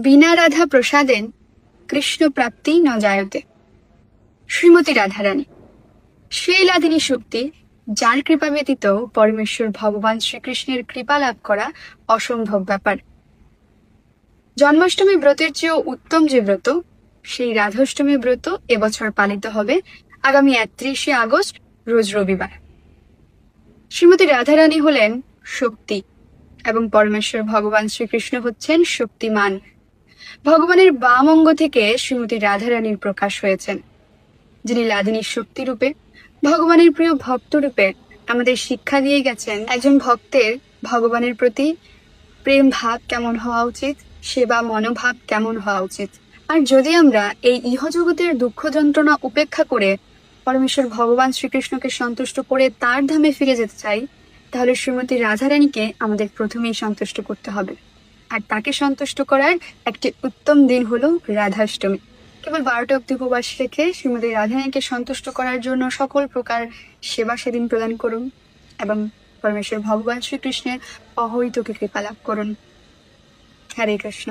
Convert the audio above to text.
বিনা রাধা প্রসাদেন কৃষ্ণ প্রাপ্তি ন জায়তে। শ্রীমতী রাধারানী সেই লাদিনী শক্তি যার কৃপা ব্যতীত পরমেশ্বর ভগবান শ্রীকৃষ্ণের কৃপা লাভ করা অসম্ভব ব্যাপার। জন্মাষ্টমী ব্রতের চেয়েও উত্তম যে ব্রত, সেই রাধাষ্টমী ব্রত এবছর পালিত হবে আগামী 31শে আগস্ট রোজ রবিবার। শ্রীমতী রাধারানী হলেন শক্তি এবং পরমেশ্বর ভগবান শ্রীকৃষ্ণ হচ্ছেন শক্তিমান। ভগবানের বাম অঙ্গ থেকে শ্রীমতী রাধারানীর প্রকাশ হয়েছেন, যিনি লাদিনীর শক্তি রূপে ভগবানের প্রিয় ভক্ত রূপে আমাদের শিক্ষা দিয়ে গেছেন একজন ভক্তের ভগবানের প্রতি প্রেম ভাব কেমন হওয়া উচিত, সেবা মনোভাব কেমন হওয়া উচিত। আর যদি আমরা এই ইহজগতের দুঃখ যন্ত্রণা উপেক্ষা করে পরমেশ্বর ভগবান শ্রীকৃষ্ণকে সন্তুষ্ট করে তার ধামে ফিরে যেতে চাই, তাহলে শ্রীমতী রাধারানীকে আমাদের প্রথমেই সন্তুষ্ট করতে হবে। আর তাকে সন্তুষ্ট করার একটি উত্তম দিন হলো রাধাষ্টমী। কেবল 12টা অবধি উপবাস রেখে শ্রীমতী রাধারানীকে সন্তুষ্ট করার জন্য সকল প্রকার সেবা সেদিন প্রদান করুন এবং পরমেশ্বর ভগবান শ্রীকৃষ্ণের অহৈতুকী কৃপা লাভ করুন। হরে কৃষ্ণ।